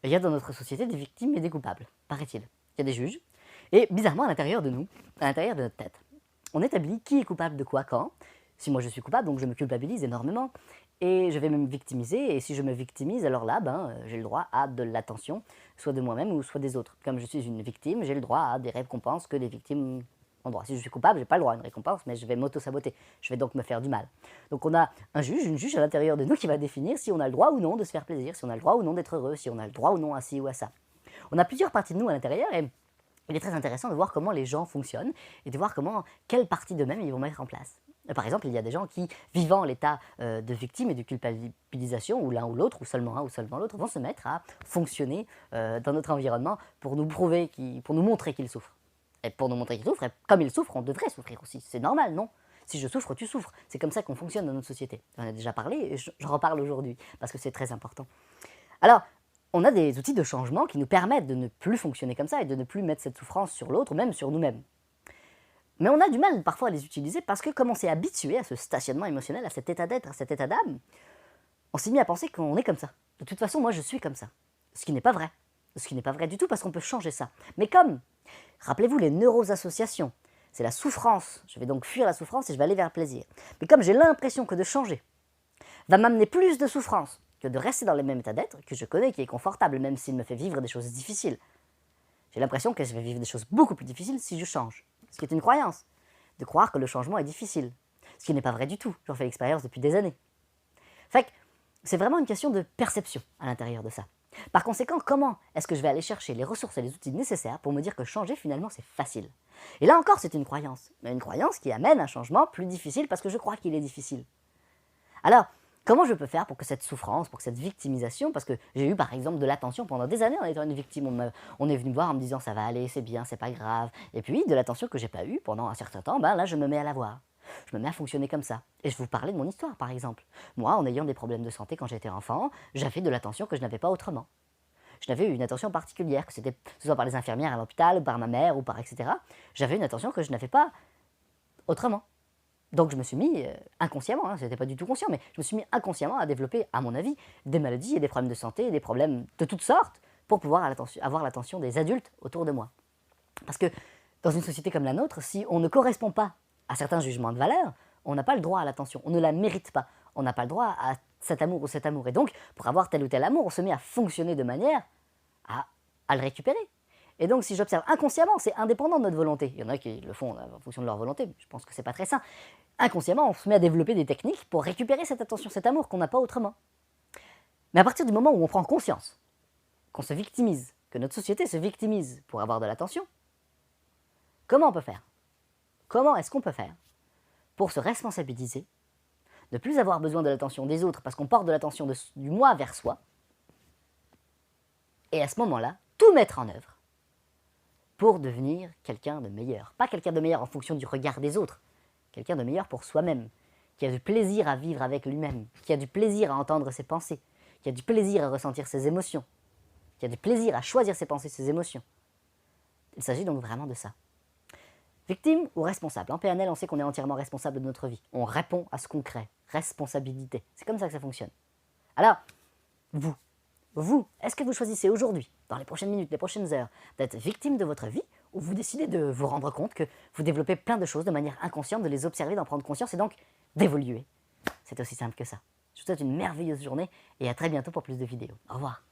il y a dans notre société des victimes et des coupables, paraît-il. Il y a des juges, et bizarrement à l'intérieur de nous, à l'intérieur de notre tête, on établit qui est coupable de quoi, quand. Si moi je suis coupable, donc je me culpabilise énormément, et je vais me victimiser, et si je me victimise, alors là, j'ai le droit à de l'attention, soit de moi-même ou soit des autres. Comme je suis une victime, j'ai le droit à des récompenses que les victimes ont droit. Si je suis coupable, je n'ai pas le droit à une récompense, mais je vais m'auto-saboter, je vais donc me faire du mal. Donc on a un juge, une juge à l'intérieur de nous qui va définir si on a le droit ou non de se faire plaisir, si on a le droit ou non d'être heureux, si on a le droit ou non à ci ou à ça. On a plusieurs parties de nous à l'intérieur, et il est très intéressant de voir comment les gens fonctionnent et de voir quelle partie d'eux-mêmes ils vont mettre en place. Par exemple, il y a des gens qui, vivant l'état de victime et de culpabilisation, ou l'un ou l'autre, ou seulement un ou seulement l'autre, vont se mettre à fonctionner dans notre environnement pour nous prouver, pour nous montrer qu'ils souffrent. Et pour nous montrer qu'ils souffrent, et comme ils souffrent, on devrait souffrir aussi. C'est normal, non? Si je souffre, tu souffres. C'est comme ça qu'on fonctionne dans notre société. On en a déjà parlé et j'en reparle aujourd'hui parce que c'est très important. Alors, on a des outils de changement qui nous permettent de ne plus fonctionner comme ça et de ne plus mettre cette souffrance sur l'autre ou même sur nous-mêmes. Mais on a du mal parfois à les utiliser parce que comme on s'est habitué à ce stationnement émotionnel, à cet état d'être, à cet état d'âme, on s'est mis à penser qu'on est comme ça. De toute façon, moi je suis comme ça. Ce qui n'est pas vrai. Ce qui n'est pas vrai du tout parce qu'on peut changer ça. Mais comme, rappelez-vous les neuroassociations, c'est la souffrance. Je vais donc fuir la souffrance et je vais aller vers le plaisir. Mais comme j'ai l'impression que de changer va m'amener plus de souffrance que de rester dans le même état d'être, que je connais, qui est confortable, même s'il me fait vivre des choses difficiles. J'ai l'impression que je vais vivre des choses beaucoup plus difficiles si je change. Ce qui est une croyance, de croire que le changement est difficile. Ce qui n'est pas vrai du tout, j'en fais l'expérience depuis des années. Fait que c'est vraiment une question de perception à l'intérieur de ça. Par conséquent, comment est-ce que je vais aller chercher les ressources et les outils nécessaires pour me dire que changer finalement c'est facile? Et là encore c'est une croyance, mais une croyance qui amène un changement plus difficile parce que je crois qu'il est difficile. Alors, comment je peux faire pour que cette souffrance, pour que cette victimisation, parce que j'ai eu par exemple de l'attention pendant des années en étant une victime, on est venu me voir en me disant ça va aller, c'est bien, c'est pas grave, et puis de l'attention que j'ai pas eue pendant un certain temps, là je me mets à l'avoir. Je me mets à fonctionner comme ça. Et je vous parlais de mon histoire par exemple. Moi, en ayant des problèmes de santé quand j'étais enfant, j'avais de l'attention que je n'avais pas autrement. Je n'avais une attention particulière, que ce soit par les infirmières à l'hôpital, ou par ma mère, ou par etc. J'avais une attention que je n'avais pas autrement. Donc je me suis mis inconsciemment, c'était pas du tout conscient, mais je me suis mis inconsciemment à développer, à mon avis, des maladies et des problèmes de santé, des problèmes de toutes sortes, pour pouvoir avoir l'attention des adultes autour de moi. Parce que dans une société comme la nôtre, si on ne correspond pas à certains jugements de valeur, on n'a pas le droit à l'attention, on ne la mérite pas, on n'a pas le droit à cet amour ou cet amour. Et donc, pour avoir tel ou tel amour, on se met à fonctionner de manière à le récupérer. Et donc, si j'observe inconsciemment, c'est indépendant de notre volonté. Il y en a qui le font en fonction de leur volonté, mais je pense que c'est pas très sain. Inconsciemment, on se met à développer des techniques pour récupérer cette attention, cet amour qu'on n'a pas autrement. Mais à partir du moment où on prend conscience qu'on se victimise, que notre société se victimise pour avoir de l'attention, comment on peut faire? Comment est-ce qu'on peut faire pour se responsabiliser, ne plus avoir besoin de l'attention des autres parce qu'on porte de l'attention du moi vers soi, et à ce moment-là, tout mettre en œuvre pour devenir quelqu'un de meilleur. Pas quelqu'un de meilleur en fonction du regard des autres, quelqu'un de meilleur pour soi-même, qui a du plaisir à vivre avec lui-même, qui a du plaisir à entendre ses pensées, qui a du plaisir à ressentir ses émotions, qui a du plaisir à choisir ses pensées, ses émotions. Il s'agit donc vraiment de ça. Victime ou responsable? En PNL, on sait qu'on est entièrement responsable de notre vie. On répond à ce qu'on crée. Responsabilité. C'est comme ça que ça fonctionne. Alors, vous, est-ce que vous choisissez aujourd'hui, dans les prochaines minutes, les prochaines heures, d'être victime de votre vie, ou vous décidez de vous rendre compte que vous développez plein de choses de manière inconsciente, de les observer, d'en prendre conscience et donc d'évoluer? C'est aussi simple que ça. Je vous souhaite une merveilleuse journée et à très bientôt pour plus de vidéos. Au revoir.